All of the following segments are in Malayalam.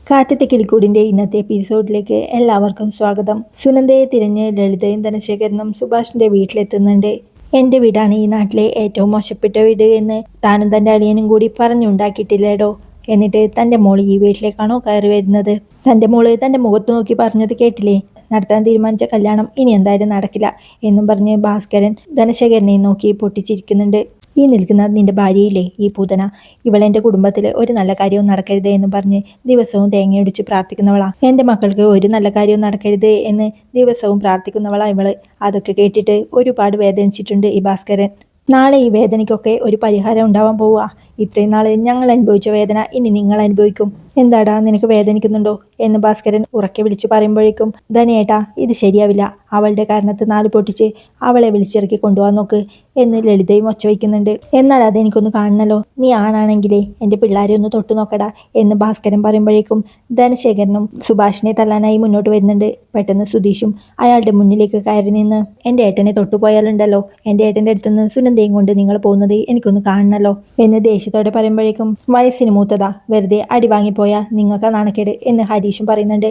കാറ്റത്തെ കിളിക്കൂടിന്റെ ഇന്നത്തെ എപ്പിസോഡിലേക്ക് എല്ലാവർക്കും സ്വാഗതം. സുനന്ദയെ തിരഞ്ഞ് ലളിതയും ധനശേഖരനും സുഭാഷിന്റെ വീട്ടിലെത്തുന്നുണ്ട്. എന്റെ വീടാണ് ഈ നാട്ടിലെ ഏറ്റവും മോശപ്പെട്ട വീട് എന്ന് താനും തന്റെ അളിയനും കൂടി പറഞ്ഞുണ്ടാക്കിയിട്ടില്ലേടോ. എന്നിട്ട് തന്റെ മോള് ഈ വീട്ടിലേക്കാണോ കയറി വരുന്നത്? തന്റെ മോള് തന്റെ മുഖത്ത് നോക്കി പറഞ്ഞത് കേട്ടില്ലേ? നടത്താൻ തീരുമാനിച്ച കല്യാണം ഇനി എന്തായാലും നടക്കില്ല എന്നും പറഞ്ഞ് ഭാസ്കരൻ ധനശേഖരനെ നോക്കി പൊട്ടിച്ചിരിക്കുന്നുണ്ട്. ഈ നിൽക്കുന്ന നിന്റെ ഭാര്യയില്ലേ, ഈ പൂതന, ഇവളെന്റെ കുടുംബത്തിൽ ഒരു നല്ല കാര്യവും നടക്കരുത് എന്നും പറഞ്ഞ് ദിവസവും തേങ്ങയൊടിച്ച് പ്രാർത്ഥിക്കുന്നവളാ. എന്റെ മക്കൾക്ക് ഒരു നല്ല കാര്യവും നടക്കരുത് എന്ന് ദിവസവും പ്രാർത്ഥിക്കുന്നവളാ ഇവള്. അതൊക്കെ കേട്ടിട്ട് ഒരുപാട് വേദനിച്ചിട്ടുണ്ട് ഈ ഭാസ്കരൻ. നാളെ ഈ വേദനയ്ക്കൊക്കെ ഒരു പരിഹാരം ഉണ്ടാവാൻ പോവുക. ഇത്രയും നാളെ ഞങ്ങൾ അനുഭവിച്ച വേദന ഇനി നിങ്ങൾ അനുഭവിക്കും. എന്താടാ, നിനക്ക് വേദനിക്കുന്നുണ്ടോ എന്ന് ഭാസ്കരൻ ഉറക്കെ വിളിച്ചു പറയുമ്പോഴേക്കും, ധനയേട്ടാ, ഇത് ശരിയാവില്ല. അവളുടെ കാരണത്ത് നാല് പൊട്ടിച്ച് അവളെ വിളിച്ചിറക്കി കൊണ്ടുപോകാൻ നോക്ക് എന്ന് ലളിതയും ഒച്ച വയ്ക്കുന്നുണ്ട്. എന്നാൽ അതെനിക്കൊന്ന് കാണണല്ലോ. നീ ആണാണെങ്കിലേ എൻ്റെ പിള്ളേരെ ഒന്ന് തൊട്ടു നോക്കടാ എന്ന് ഭാസ്കരൻ പറയുമ്പോഴേക്കും ധനശേഖരനും സുഭാഷിനെ തല്ലാനായി മുന്നോട്ട് വരുന്നുണ്ട്. പെട്ടെന്ന് സുധീഷും അയാളുടെ മുന്നിലേക്ക് കയറി നിന്ന്, എൻ്റെ ഏട്ടനെ തൊട്ടുപോയാലുണ്ടല്ലോ, എൻ്റെ ഏട്ടൻ്റെ അടുത്തുനിന്ന് സുനന്ദയും കൊണ്ട് നിങ്ങൾ പോകുന്നത് എനിക്കൊന്ന് കാണണല്ലോ എന്ന് ദേഷ്യത്തോടെ പറയുമ്പോഴേക്കും, വയസ്സിന് മൂത്തതാ, വെറുതെ അടി വാങ്ങിപ്പോയാ നിങ്ങൾക്ക് നാണക്കേട് എന്ന് ഹരീഷും പറയുന്നുണ്ട്.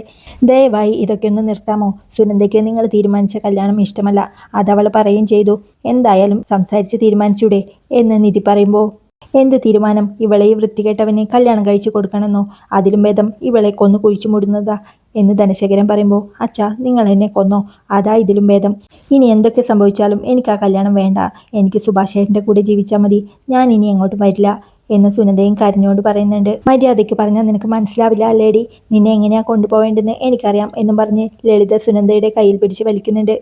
ദയവായി ഇതൊക്കെ ഒന്ന് നിർത്താമോ? സുനന്ദയ്ക്ക് നിങ്ങൾ തീരുമാനിച്ച കല്യാണം ഇഷ്ടമല്ല, അതവൾ പറയുകയും ചെയ്തു. എന്തായാലും സംസാരിച്ച് തീരുമാനിച്ചൂടെ എന്ന് നിധി പറയുമ്പോൾ, എന്ത് തീരുമാനം? ഇവളെ ഈ വൃത്തികെട്ടവന് കല്യാണം കഴിച്ചു കൊടുക്കണമെന്നോ? അതിലും ഭേദം ഇവളെ കൊന്നു കുഴിച്ചു മൂടുന്നതാ എന്ന് ധനശേഖരൻ പറയുമ്പോൾ, അച്ഛാ, നിങ്ങൾ എന്നെ കൊന്നോ? അതാ ഇതിലും ഭേദം. ഇനി എന്തൊക്കെ സംഭവിച്ചാലും എനിക്ക് ആ കല്യാണം വേണ്ട. എനിക്ക് സുഭാഷേട്ടൻ്റെ കൂടെ ജീവിച്ചാൽ മതി. ഞാൻ ഇനി എങ്ങോട്ടും വരില്ല എന്ന് സുനന്ദയും കരഞ്ഞുകൊണ്ട് പറയുന്നുണ്ട്. മര്യാദയ്ക്ക് പറഞ്ഞാൽ നിനക്ക് മനസ്സിലാവില്ല ലേഡി, നിന്നെ എങ്ങനെയാ കൊണ്ടുപോവേണ്ടെന്ന് എനിക്കറിയാം എന്നും പറഞ്ഞ് ലളിത സുനന്ദയുടെ കയ്യിൽ പിടിച്ച് വലിക്കുന്നുണ്ട്.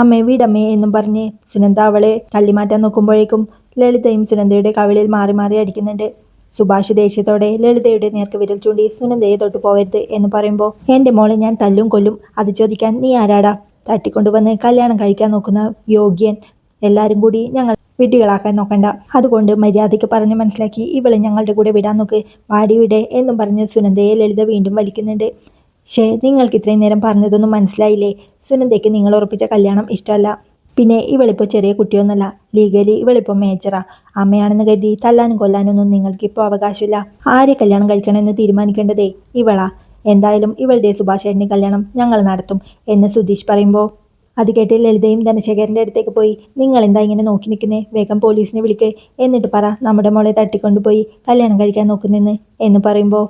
അമ്മേ, വീടമ്മേ എന്നും പറഞ്ഞ് സുനന്ദ അവളെ തള്ളിമാറ്റാൻ നോക്കുമ്പോഴേക്കും ലളിതയും സുനന്ദയുടെ കവിളിൽ മാറി മാറി അടിക്കുന്നുണ്ട്. സുഭാഷ് ദേഷ്യത്തോടെ ലളിതയുടെ നേർക്ക് വിരൽ ചൂണ്ടി സുനന്ദയെ തൊട്ടു പോവരുത് എന്ന് പറയുമ്പോൾ, എൻ്റെ മോളെ ഞാൻ തല്ലും കൊല്ലും. അത് ചോദിക്കാൻ നീ ആരാടാ? തട്ടിക്കൊണ്ടുവന്ന് കല്യാണം കഴിക്കാൻ നോക്കുന്ന യോഗ്യൻ. എല്ലാവരും കൂടി ഞങ്ങൾ വിഡ്ഢികളാക്കാൻ നോക്കണ്ട. അതുകൊണ്ട് മര്യാദയ്ക്ക് പറഞ്ഞ് മനസ്സിലാക്കി ഇവളെ ഞങ്ങളുടെ കൂടെ വിടാൻ നോക്ക്. വാടി വിടെ എന്നും പറഞ്ഞ് സുനന്ദയെ ലളിത വീണ്ടും വലിക്കുന്നുണ്ട്. നിങ്ങൾക്ക് ഇത്രയും നേരം പറഞ്ഞതൊന്നും മനസ്സിലായില്ലേ? സുനന്ദയ്ക്ക് നിങ്ങൾ ഉറപ്പിച്ച കല്യാണം ഇഷ്ടമല്ല. പിന്നെ ഇവളിപ്പോൾ ചെറിയ കുട്ടിയൊന്നുമല്ല. ലീഗലി ഇവളിപ്പോൾ മേജറാ. അമ്മയാണെന്ന് കരുതി തല്ലാനും കൊല്ലാനൊന്നും നിങ്ങൾക്കിപ്പോൾ അവകാശമില്ല. ആരെ കല്യാണം കഴിക്കണമെന്ന് തീരുമാനിക്കേണ്ടതേ ഇവളാ. എന്തായാലും ഇവളുടെ സുഭാഷേട്ടൻ്റെ കല്യാണം ഞങ്ങൾ നടത്തും എന്ന് സുധീഷ് പറയുമ്പോൾ, അത് കേട്ട് ലളിതയും ധനശേഖരൻ്റെ അടുത്തേക്ക് പോയി, നിങ്ങൾ എന്താ ഇങ്ങനെ നോക്കി നിൽക്കുന്നേ? വേഗം പോലീസിനെ വിളിക്ക്. എന്നിട്ട് പറ നമ്മുടെ മോളെ തട്ടിക്കൊണ്ടുപോയി കല്യാണം കഴിക്കാൻ നോക്കുന്നെന്ന് എന്ന് പറയുമ്പോൾ,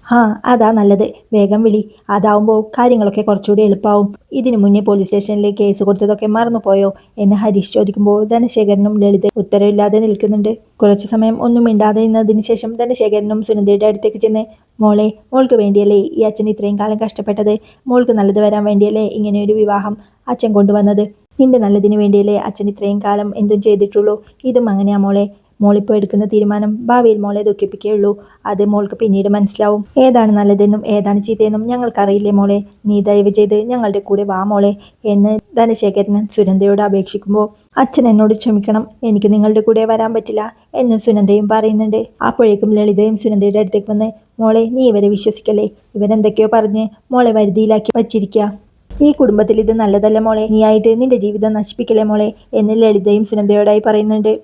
ആ, അതാ നല്ലത്, വേഗം വിളി. അതാവുമ്പോൾ കാര്യങ്ങളൊക്കെ കുറച്ചുകൂടി എളുപ്പമാവും. ഇതിനു മുന്നേ പോലീസ് സ്റ്റേഷനിലേക്ക് കേസ് കൊടുത്തതൊക്കെ മറന്നുപോയോ എന്ന് ഹരീഷ് ചോദിക്കുമ്പോൾ ധനശേഖരനും ലളിത ഉത്തരവില്ലാതെ നിൽക്കുന്നുണ്ട്. കുറച്ചു സമയം ഒന്നും മിണ്ടാതെ നിന്നതിന് ശേഷം ധനശേഖരനും സുനന്ദയുടെ അടുത്തേക്ക് ചെന്ന്, മോളെ, മോൾക്ക് വേണ്ടിയല്ലേ ഈ അച്ഛൻ ഇത്രയും കാലം കഷ്ടപ്പെട്ടത്? മോൾക്ക് നല്ലത് വരാൻ വേണ്ടിയല്ലേ ഇങ്ങനെയൊരു വിവാഹം അച്ഛൻ കൊണ്ടുവന്നത്? നിന്റെ നല്ലതിന് വേണ്ടിയല്ലേ അച്ഛൻ ഇത്രയും കാലം എന്തും ചെയ്തിട്ടുള്ളൂ? ഇതും അങ്ങനെയാ മോളെ. മോളിപ്പോൾ എടുക്കുന്ന തീരുമാനം ഭാവിയിൽ മോളെ ദുഃഖിപ്പിക്കുകയുള്ളൂ. അത് മോൾക്ക് പിന്നീട് മനസ്സിലാവും. ഏതാണ് നല്ലതെന്നും ഏതാണ് ചീത്തയെന്നും ഞങ്ങൾക്കറിയില്ലേ മോളെ? നീ ദയവ് ചെയ്ത് ഞങ്ങളുടെ കൂടെ വാ മോളെ എന്ന് ധനശേഖരൻ സുനന്ദയോട് അപേക്ഷിക്കുമ്പോൾ, അച്ഛൻ എന്നോട് ക്ഷമിക്കണം, എനിക്ക് നിങ്ങളുടെ കൂടെ വരാൻ പറ്റില്ല എന്ന് സുനന്ദയും പറയുന്നുണ്ട്. അപ്പോഴേക്കും ലളിതയും സുനന്ദയുടെ അടുത്തേക്ക് വന്ന്, മോളെ, നീ ഇവരെ വിശ്വസിക്കല്ലേ? ഇവരെന്തൊക്കെയോ പറഞ്ഞ് മോളെ വരുതിയിലാക്കി വച്ചിരിക്കുക. ഈ കുടുംബത്തിൽ ഇത് നല്ലതല്ല മോളെ. നീ ആയിട്ട് നിന്റെ ജീവിതം നശിപ്പിക്കല്ലേ മോളെ എന്ന് ലളിതയും സുനന്ദയോടായി പറയുന്നുണ്ട്.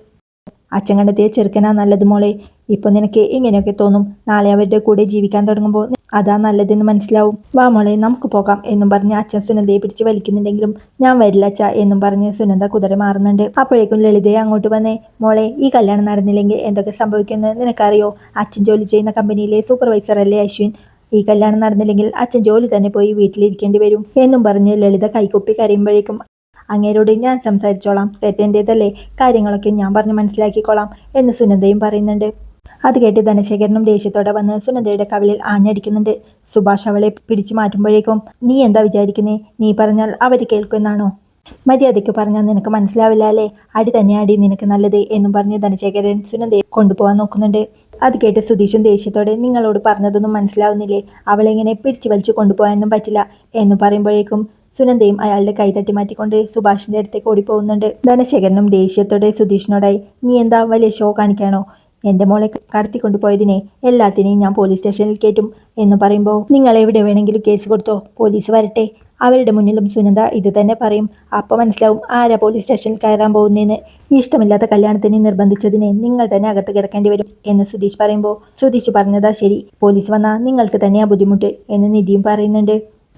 അച്ഛൻ കണ്ടെത്തിയ ചെറുക്കനാ നല്ലത് മോളെ. ഇപ്പൊ നിനക്ക് ഇങ്ങനെയൊക്കെ തോന്നും. നാളെ അവരുടെ കൂടെ ജീവിക്കാൻ തുടങ്ങുമ്പോൾ അതാ നല്ലതെന്ന് മനസ്സിലാവും. വാ മോളെ, നമുക്ക് പോകാം എന്നും പറഞ്ഞ് അച്ഛൻ സുനന്ദയെ പിടിച്ച് വലിക്കുന്നുണ്ടെങ്കിലും, ഞാൻ വരില്ല അച്ഛ എന്നും പറഞ്ഞ് സുനന്ദ കുതിര മാറുന്നുണ്ട്. അപ്പോഴേക്കും ലളിതയെ അങ്ങോട്ട് വന്നേ, മോളെ, ഈ കല്യാണം നടന്നില്ലെങ്കിൽ എന്തൊക്കെ സംഭവിക്കുമെന്ന് നിനക്കറിയോ? അച്ഛൻ ജോലി ചെയ്യുന്ന കമ്പനിയിലെ സൂപ്പർവൈസർ അല്ലേ അശ്വിൻ? ഈ കല്യാണം നടന്നില്ലെങ്കിൽ അച്ഛൻ ജോലി തന്നെ പോയി വീട്ടിലിരിക്കേണ്ടി വരും എന്നും പറഞ്ഞ് ലളിത കൈകൊപ്പി കരയുമ്പോഴേക്കും, അങ്ങേരോട് ഞാൻ സംസാരിച്ചോളാം, തെറ്റെൻ്റേതല്ലേ, കാര്യങ്ങളൊക്കെ ഞാൻ പറഞ്ഞ് മനസ്സിലാക്കിക്കോളാം എന്ന് സുനന്ദയും പറയുന്നുണ്ട്. അത് കേട്ട് ധനശേഖരനും ദേഷ്യത്തോടെ വന്ന് സുനന്ദയുടെ കവിളിൽ ആഞ്ഞടിക്കുന്നുണ്ട്. സുഭാഷ് അവളെ പിടിച്ചു മാറ്റുമ്പോഴേക്കും, നീ എന്താ വിചാരിക്കുന്നേ? നീ പറഞ്ഞാൽ അവർ കേൾക്കുമെന്നാണോ? മര്യാദയ്ക്ക് പറഞ്ഞാൽ നിനക്ക് മനസ്സിലാവില്ല അല്ലേ? അടി തന്നെ അടി നിനക്ക് നല്ലത് എന്നും പറഞ്ഞ് ധനശേഖരൻ സുനന്ദയെ കൊണ്ടുപോകാൻ നോക്കുന്നുണ്ട്. അത് കേട്ട് സുധീഷും ദേഷ്യത്തോടെ, നിങ്ങളോട് പറഞ്ഞതൊന്നും മനസ്സിലാവുന്നില്ലേ? അവളെങ്ങനെ പിടിച്ചു വലിച്ചു കൊണ്ടുപോകാനൊന്നും പറ്റില്ല എന്ന് പറയുമ്പോഴേക്കും സുനന്ദയും അയാളുടെ കൈ തട്ടി മാറ്റിക്കൊണ്ട് സുഭാഷിന്റെ അടുത്തേക്ക് ഓടിപ്പോകുന്നുണ്ട്. ധനശേഖരനും ദേഷ്യത്തോടെ സുധീഷിനോടായി, നീ എന്താ വലിയ ഷോ കാണിക്കാണോ? എൻ്റെ മോളെ കടത്തിക്കൊണ്ടുപോയതിനെ എല്ലാത്തിനെയും ഞാൻ പോലീസ് സ്റ്റേഷനിൽ കയറ്റും എന്ന് പറയുമ്പോൾ, നിങ്ങൾ എവിടെ വേണമെങ്കിലും കേസ് കൊടുത്തോ, പോലീസ് വരട്ടെ. അവരുടെ മുന്നിലും സുനന്ദ ഇത് തന്നെ പറയും. അപ്പോൾ മനസ്സിലാവും ആരാ പോലീസ് സ്റ്റേഷനിൽ കയറാൻ പോകുന്നതെന്ന്. ഇഷ്ടമില്ലാത്ത കല്യാണത്തിന് നിർബന്ധിച്ചതിന് നിങ്ങൾ തന്നെ അകത്ത് കിടക്കേണ്ടി വരും എന്ന് സുധീഷ് പറയുമ്പോൾ സുധീഷ് പറഞ്ഞതാ ശരി, പോലീസ് വന്നാൽ നിങ്ങൾക്ക് തന്നെയാ ബുദ്ധിമുട്ട് എന്ന് നിധിയും പറയുന്നുണ്ട്.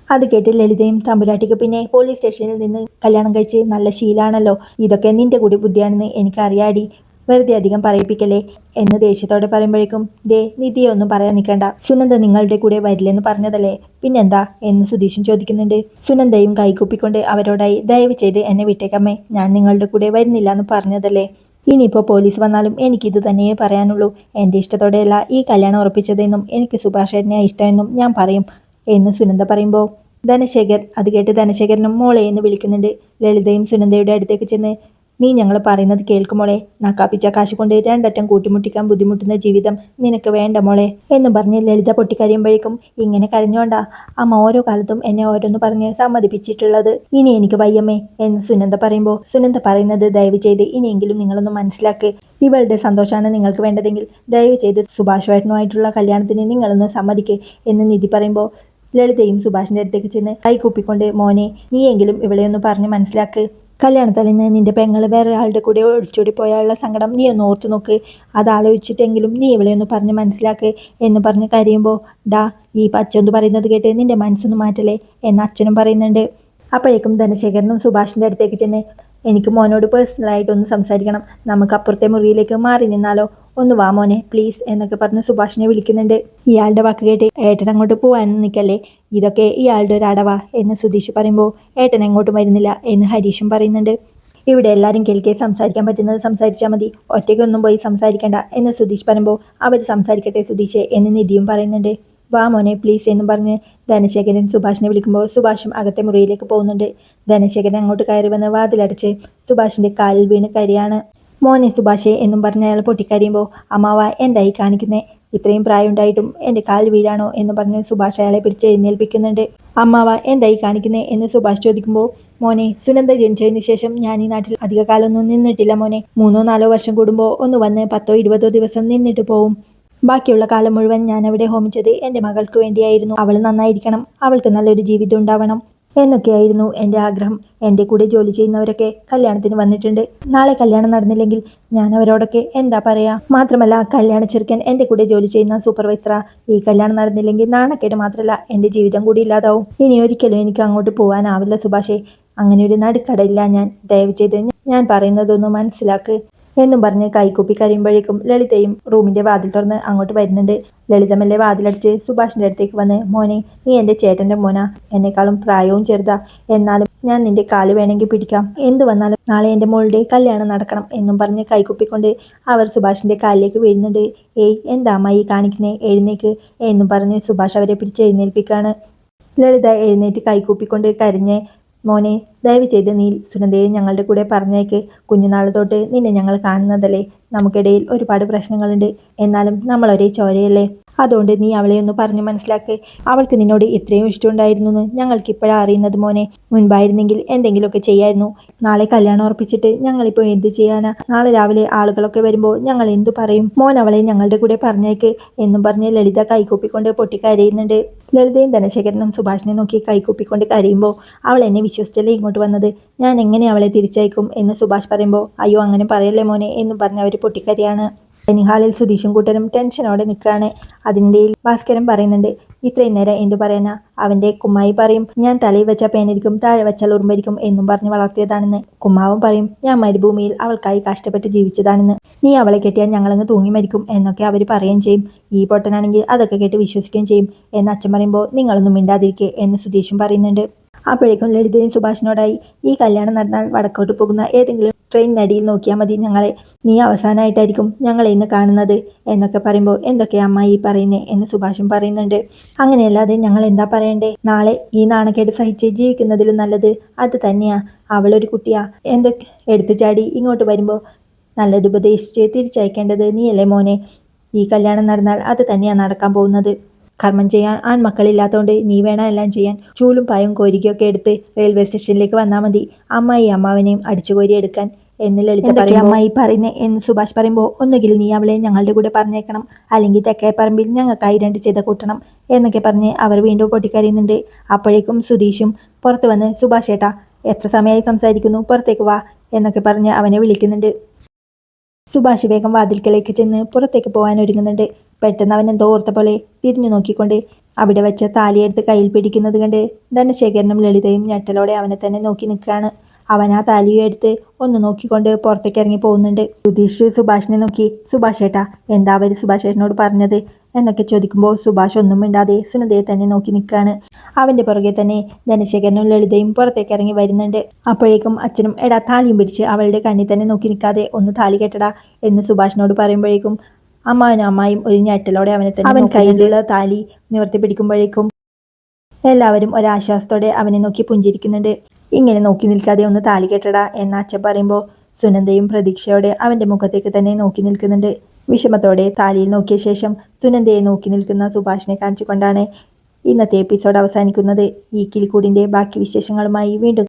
അത് കേട്ട് ലളിതയും തമ്പുരാട്ടിക്ക് പിന്നെ പോലീസ് സ്റ്റേഷനിൽ നിന്ന് കല്യാണം കഴിച്ച് നല്ല ശീലാണല്ലോ, ഇതൊക്കെ നിന്റെ കൂടി ബുദ്ധിയാണെന്ന് എനിക്കറിയാടി, വെറുതെ അധികം പറയിപ്പിക്കല്ലേ എന്ന് ദേഷ്യത്തോടെ പറയുമ്പോഴേക്കും ദേ നിധിയെ ഒന്നും പറയാൻ നിൽക്കണ്ട, സുനന്ദ നിങ്ങളുടെ കൂടെ വരില്ലെന്ന് പറഞ്ഞതല്ലേ, പിന്നെന്താ എന്ന് സുധീഷും ചോദിക്കുന്നുണ്ട്. സുനന്ദയും കൈകൂപ്പിക്കൊണ്ട് അവരോടായി ദയവ് ചെയ്ത് എന്നെ വിട്ടേക്കമ്മേ, ഞാൻ നിങ്ങളുടെ കൂടെ വരുന്നില്ല എന്ന് പറഞ്ഞതല്ലേ, ഇനിയിപ്പോൾ പോലീസ് വന്നാലും എനിക്കിത് തന്നെയേ പറയാനുള്ളൂ, എൻ്റെ ഇഷ്ടത്തോടെയല്ല ഈ കല്യാണം ഉറപ്പിച്ചതെന്നും എനിക്ക് സുഭാഷ് ഏട്ടനെ ഇഷ്ടമെന്നും ഞാൻ പറയും എന്ന് സുനന്ദ പറയുമ്പോൾ ധനശേഖർ അത് കേട്ട് ധനശേഖരനും മോളെ എന്ന് വിളിക്കുന്നുണ്ട്. ലളിതയും സുനന്ദയുടെ അടുത്തേക്ക് ചെന്ന് നീ ഞങ്ങൾ പറയുന്നത് കേൾക്കുമോളെ, നക്കാപ്പിച്ച കാശ് കൊണ്ട് രണ്ടറ്റം കൂട്ടിമുട്ടിക്കാൻ ബുദ്ധിമുട്ടുന്ന ജീവിതം നിനക്ക് വേണ്ട മോളെ എന്ന് പറഞ്ഞ് ലളിത പൊട്ടിക്കരയുമ്പോഴേക്കും ഇങ്ങനെ കരഞ്ഞോണ്ടാ അമ്മ ഓരോ കാലത്തും എന്നെ ഓരോന്ന് പറഞ്ഞ് സമ്മതിപ്പിച്ചിട്ടുള്ളത്, ഇനി എനിക്ക് വയ്യമ്മേ എന്ന് സുനന്ദ പറയുമ്പോൾ സുനന്ദ പറയുന്നത് ദയവ് ചെയ്ത് ഇനിയെങ്കിലും നിങ്ങളൊന്ന് മനസ്സിലാക്ക്, ഇവളുടെ സന്തോഷമാണ് നിങ്ങൾക്ക് വേണ്ടതെങ്കിൽ ദയവ് ചെയ്ത് സുഭാഷ് ഏട്ടനുമായിട്ടുള്ള കല്യാണത്തിന് നിങ്ങളൊന്ന് സമ്മതിക്ക് എന്ന് നിധി പറയുമ്പോൾ ലളിതയും സുഭാഷിന്റെ അടുത്തേക്ക് ചെന്ന് കൈകൂപ്പിക്കൊണ്ട് മോനെ നീയെങ്കിലും ഇവളെയൊന്ന് പറഞ്ഞ് മനസ്സിലാക്ക്, കല്യാണത്തലേന്ന് നിന്റെ പെങ്ങൾ വേറെ ആളുടെ കൂടെ ഒളിച്ചോടി പോയാലുള്ള സങ്കടം നീ ഒന്ന് ഓർത്തു നോക്ക്, അതാലോചിച്ചിട്ടെങ്കിലും നീ ഇവളെ ഒന്ന് പറഞ്ഞ് മനസ്സിലാക്ക് എന്ന് പറഞ്ഞ് കരയുമ്പോൾ ഡാ ഈ പച്ചൊന്ന് പറയുന്നത് കേട്ട് നിന്റെ മനസ്സൊന്ന് മാറ്റലേ എന്ന് അച്ഛനും പറയുന്നുണ്ട്. അപ്പോഴേക്കും ധനശേഖരനും സുഭാഷിൻ്റെ അടുത്തേക്ക് ചെന്ന് എനിക്ക് മോനോട് പേഴ്സണലായിട്ടൊന്ന് സംസാരിക്കണം, നമുക്ക് അപ്പുറത്തെ മുറിയിലേക്ക് മാറി നിന്നാലോ, ഒന്ന് വാ മോനെ പ്ലീസ് എന്നൊക്കെ പറഞ്ഞ് സുഭാഷിനെ വിളിക്കുന്നുണ്ട്. ഇയാളുടെ വാക്ക് കേട്ട് ഏട്ടൻ അങ്ങോട്ട് പോകാനും നിൽക്കല്ലേ, ഇതൊക്കെ ഇയാളുടെ ഒരു അടവാ എന്ന് സുധീഷ് പറയുമ്പോൾ ഏട്ടൻ എങ്ങോട്ടും വരുന്നില്ല എന്ന് ഹരീഷും പറയുന്നുണ്ട്. ഇവിടെ എല്ലാവരും കേൾക്കെ സംസാരിക്കാൻ പറ്റുന്നത് സംസാരിച്ചാൽ മതി, ഒറ്റയ്ക്കൊന്നും പോയി സംസാരിക്കണ്ട എന്ന് സുധീഷ് പറയുമ്പോൾ അവർ സംസാരിക്കട്ടെ സുധീഷ് എന്ന് നിധിയും പറയുന്നുണ്ട്. വാ മോനെ പ്ലീസ് എന്നും പറഞ്ഞ് ധനശേഖരൻ സുഭാഷിനെ വിളിക്കുമ്പോൾ സുഭാഷും അകത്തെ മുറിയിലേക്ക് പോകുന്നുണ്ട്. ധനശേഖരൻ അങ്ങോട്ട് കയറി വന്ന് വാതിലടച്ച് സുഭാഷിന്റെ കാലിൽ വീണ് കരയാണ്. മോനെ സുഭാഷേ എന്നും പറഞ്ഞ് അയാൾ പൊട്ടിക്കരയുമ്പോൾ അമ്മാവ എന്തായി കാണിക്കുന്നേ, ഇത്രയും പ്രായം ഉണ്ടായിട്ടും എൻ്റെ കാൽ വീഴാണോ എന്ന് പറഞ്ഞ് സുഭാഷ് അയാളെ പിടിച്ച് എഴുന്നേൽപ്പിക്കുന്നുണ്ട്. അമ്മാവ എന്തായി കാണിക്കുന്നേ എന്ന് സുഭാഷ് ചോദിക്കുമ്പോൾ മോനെ സുനന്ദ ജനിച്ചതിന് ശേഷം ഞാൻ ഈ നാട്ടിൽ അധിക കാലമൊന്നും നിന്നിട്ടില്ല മോനെ, 3-4 വർഷം കൂടുമ്പോൾ ഒന്ന് വന്ന് 10-20 ദിവസം നിന്നിട്ട് പോവും, ബാക്കിയുള്ള കാലം മുഴുവൻ ഞാൻ അവിടെ ഹോമിച്ചത് എൻ്റെ മകൾക്ക് വേണ്ടിയായിരുന്നു, അവൾ നന്നായിരിക്കണം, അവൾക്ക് നല്ലൊരു ജീവിതം ഉണ്ടാവണം എന്നൊക്കെയായിരുന്നു എൻ്റെ ആഗ്രഹം. എൻ്റെ കൂടെ ജോലി ചെയ്യുന്നവരൊക്കെ കല്യാണത്തിന് വന്നിട്ടുണ്ട്, നാളെ കല്യാണം നടന്നില്ലെങ്കിൽ ഞാൻ അവരോടൊക്കെ എന്താ പറയാ, മാത്രമല്ല കല്യാണ ചെറുക്കൻ എൻ്റെ കൂടെ ജോലി ചെയ്യുന്ന സൂപ്പർവൈസറാ, ഈ കല്യാണം നടന്നില്ലെങ്കിൽ നാണക്കേട് മാത്രമല്ല എൻ്റെ ജീവിതം കൂടി ഇല്ലാതാവും, ഇനി ഒരിക്കലും എനിക്ക് അങ്ങോട്ട് പോകാനാവില്ല സുഭാഷേ, അങ്ങനെ ഒരു നടുക്കടയില്ല ഞാൻ, ദയവ് ചെയ്ത് ഞാൻ പറയുന്നതൊന്ന് മനസ്സിലാക്ക് എന്നും പറഞ്ഞ് കൈകൂപ്പി കരയുമ്പോഴേക്കും ലളിതയും റൂമിന്റെ വാതിൽ തുറന്ന് അങ്ങോട്ട് വരുന്നുണ്ട്. ലളിതമല്ലേ വാതിലടിച്ച് സുഭാഷിന്റെ അടുത്തേക്ക് വന്ന് മോനെ നീ എൻ്റെ ചേട്ടന്റെ മോനാ, എന്നെക്കാളും പ്രായവും ചെറുതാ, എന്നാലും ഞാൻ നിന്റെ കാല് വേണമെങ്കിൽ പിടിക്കാം, എന്ത് വന്നാലും നാളെ എൻ്റെ മോളുടെ കല്യാണം നടക്കണം എന്നും പറഞ്ഞ് കൈകുപ്പിക്കൊണ്ട് അവർ സുഭാഷിന്റെ കാലിലേക്ക് വീഴുന്നുണ്ട്. ഏയ് എന്താ അമ്മായി കാണിക്കുന്നേ, എഴുന്നേക്ക് എന്നും പറഞ്ഞ് സുഭാഷ് അവരെ പിടിച്ച് എഴുന്നേൽപ്പിക്കാണ്. ലളിത എഴുന്നേറ്റ് കൈകൂപ്പിക്കൊണ്ട് കരഞ്ഞ് മോനെ ദയവ് ചെയ്ത് നീ സുനന്ദയെ ഞങ്ങളുടെ കൂടെ പറഞ്ഞേക്ക്, കുഞ്ഞുനാൾ തൊട്ട് നിന്നെ ഞങ്ങൾ കാണുന്നതല്ലേ, നമുക്കിടയിൽ ഒരുപാട് പ്രശ്നങ്ങളുണ്ട്, എന്നാലും നമ്മൾ ഒരേ ചോരയല്ലേ, അതുകൊണ്ട് നീ അവളെ ഒന്ന് പറഞ്ഞ് മനസ്സിലാക്ക്, അവൾക്ക് നിന്നോട് ഇത്രയും ഇഷ്ടമുണ്ടായിരുന്നു എന്ന് ഞങ്ങൾക്ക് ഇപ്പോഴാണ് അറിയുന്നത് മോനെ, മുൻപായിരുന്നെങ്കിൽ എന്തെങ്കിലുമൊക്കെ ചെയ്യായിരുന്നു, നാളെ കല്യാണം ഉറപ്പിച്ചിട്ട് ഞങ്ങളിപ്പോൾ എന്ത് ചെയ്യാനാ, നാളെ രാവിലെ ആളുകളൊക്കെ വരുമ്പോൾ ഞങ്ങൾ എന്തു പറയും, മോൻ അവളെ ഞങ്ങളുടെ കൂടെ പറഞ്ഞേക്ക് എന്നും പറഞ്ഞ് ലളിത കൈകൂപ്പിക്കൊണ്ട് പൊട്ടിക്കരയുന്നുണ്ട്. ലളിതയും ധനശേഖരനും സുഭാഷിനെ നോക്കി കൈകൂപ്പിക്കൊണ്ട് കരയുമ്പോൾ അവൾ എന്നെ വിശ്വസിച്ചല്ലേ ഇങ്ങോട്ട് വന്നത്, ഞാൻ എങ്ങനെ അവളെ തിരിച്ചയക്കും എന്ന് സുഭാഷ് പറയുമ്പോൾ അയ്യോ അങ്ങനെ പറയല്ലേ മോനെ എന്നും പറഞ്ഞ് അവർ പൊട്ടിക്കരയാണ്. ഡൈനിങ് ഹാളിൽ സുധീഷും കൂട്ടരും ടെൻഷനോടെ നിൽക്കുകയാണ്. അതിൻ്റെ ഭാസ്കരൻ പറയുന്നുണ്ട് ഇത്രയും നേരം എന്തു പറയാനാ, അവൻ്റെ കുമ്മായി പറയും ഞാൻ തലയിൽ വെച്ച പേനരിക്കും താഴെ വെച്ചാൽ ഉറുമ്പരിക്കും എന്നും പറഞ്ഞ് വളർത്തിയതാണെന്ന്, കുമ്മാവും പറയും ഞാൻ മരുഭൂമിയിൽ അവൾക്കായി കഷ്ടപ്പെട്ട് ജീവിച്ചതാണെന്ന്, നീ അവളെ കെട്ടിയാൽ ഞങ്ങളങ്ങ് തൂങ്ങി മരിക്കും എന്നൊക്കെ അവർ പറയുകയും ചെയ്യും, ഈ പൊട്ടനാണെങ്കിൽ അതൊക്കെ കേട്ട് വിശ്വസിക്കുകയും ചെയ്യും എന്ന് അച്ഛൻ പറയുമ്പോൾ നിങ്ങളൊന്നും മിണ്ടാതിരിക്കുക എന്ന് സുധീഷും പറയുന്നുണ്ട്. അപ്പോഴേക്കും ലളിതയും സുഭാഷിനോടായി ഈ കല്യാണം നടന്നാൽ വടക്കോട്ട് പോകുന്ന ഏതെങ്കിലും ട്രെയിനിനടിയിൽ നോക്കിയാൽ മതി ഞങ്ങളെ, നീ അവസാനമായിട്ടായിരിക്കും ഞങ്ങളെ ഇന്ന് കാണുന്നത് എന്നൊക്കെ പറയുമ്പോൾ എന്തൊക്കെ അമ്മായി പറയുന്നേ എന്ന് സുഭാഷും പറയുന്നുണ്ട്. അങ്ങനെയല്ലാതെ ഞങ്ങൾ എന്താ പറയണ്ടേ, നാളെ ഈ നാണക്കേട് സഹിച്ച് ജീവിക്കുന്നതിലും നല്ലത് അത് തന്നെയാ, അവളൊരു കുട്ടിയാ, എന്തൊക്കെ എടുത്തു ചാടി ഇങ്ങോട്ട് വരുമ്പോൾ നല്ലത് ഉപദേശിച്ച് തിരിച്ചയക്കേണ്ടത് നീയല്ലേ മോനെ, ഈ കല്യാണം നടന്നാൽ അത് തന്നെയാണ് നടക്കാൻ പോകുന്നത്, കർമ്മം ചെയ്യാൻ ആൺമക്കളില്ലാത്തതുകൊണ്ട് നീ വേണം എല്ലാം ചെയ്യാൻ, ചൂലും പായും കോരിക്കൊക്കെ എടുത്ത് റെയിൽവേ സ്റ്റേഷനിലേക്ക് വന്നാൽ മതി, അമ്മായി അമ്മാവനെയും അടിച്ചുകോരി എടുക്കാൻ എന്ന് ലളിത പറയും. അമ്മായി പറയുന്നേ എന്ന് സുഭാഷ് പറയുമ്പോൾ, ഒന്നുകിൽ നീ അവളെ ഞങ്ങളുടെ കൂടെ പറഞ്ഞേക്കണം, അല്ലെങ്കിൽ തെക്കേ പറമ്പിൽ ഞങ്ങൾക്കായി 2 ചെയ്ത കൂട്ടണം എന്നൊക്കെ പറഞ്ഞ് അവർ വീണ്ടും പൊട്ടിക്കരയുന്നുണ്ട്. അപ്പോഴേക്കും സുധീഷും പുറത്തു വന്ന്, സുഭാഷ് ഏട്ടാ എത്ര സമയമായി സംസാരിക്കുന്നു, പുറത്തേക്ക് വാ എന്നൊക്കെ പറഞ്ഞ് അവനെ വിളിക്കുന്നുണ്ട്. സുഭാഷ് വേഗം വാതിൽക്കലേക്ക് ചെന്ന് പുറത്തേക്ക് പോകാൻ ഒരുങ്ങുന്നുണ്ട്. പെട്ടെന്ന് അവൻ എന്തോ ഓർത്ത പോലെ തിരിഞ്ഞു നോക്കിക്കൊണ്ട് അവിടെ വെച്ച താലിയെടുത്ത് കയ്യിൽ പിടിക്കുന്നത് കണ്ട് ധനശേഖരനും ലളിതയും ഞെട്ടലോടെ അവനെ തന്നെ നോക്കി നിൽക്കുകയാണ്. അവൻ ആ താലിയെ എടുത്ത് ഒന്ന് നോക്കിക്കൊണ്ട് പുറത്തേക്ക് ഇറങ്ങി പോകുന്നുണ്ട്. സുധീഷ് സുഭാഷിനെ നോക്കി, സുഭാഷ് ഏട്ടാ എന്താ അവർ സുഭാഷ് ഏട്ടനോട് പറഞ്ഞത് എന്നൊക്കെ ചോദിക്കുമ്പോൾ സുഭാഷ് ഒന്നും മിണ്ടാതെ സുനന്ദയെ തന്നെ നോക്കി നിൽക്കുകയാണ്. അവന്റെ പുറകെ തന്നെ ധനശേഖരനും ലളിതയും പുറത്തേക്ക് ഇറങ്ങി വരുന്നുണ്ട്. അപ്പോഴേക്കും അച്ഛനും, എടാ താലിയും പിടിച്ച് അവളുടെ കണ്ണിൽ തന്നെ നോക്കി നിൽക്കാതെ ഒന്ന് താലി കെട്ടടാ എന്ന് സുഭാഷിനോട് പറയുമ്പോഴേക്കും അമ്മാവനും അമ്മായും ഒരു ഞെട്ടലോടെ അവനെ തന്നെ അവൻ കയ്യിലുള്ള താലി നിവർത്തി പിടിക്കുമ്പോഴേക്കും എല്ലാവരും ഒരാശ്വാസത്തോടെ അവനെ നോക്കി പുഞ്ചിരിക്കുന്നുണ്ട്. ഇങ്ങനെ നോക്കി നിൽക്കാതെ ഒന്ന് താലി കെട്ടടാ എന്ന അച്ഛൻ പറയുമ്പോൾ സുനന്ദയും പ്രതീക്ഷയോടെ അവന്റെ മുഖത്തേക്ക് തന്നെ നോക്കി നിൽക്കുന്നുണ്ട്. വിഷമത്തോടെ താലിയിൽ നോക്കിയ ശേഷം സുനന്ദയെ നോക്കി നിൽക്കുന്ന സുഭാഷിനെ കാണിച്ചുകൊണ്ടാണ് ഇന്നത്തെ എപ്പിസോഡ് അവസാനിക്കുന്നത്. ഈ കിളിക്കൂടിന്റെ ബാക്കി വിശേഷങ്ങളുമായി വീണ്ടും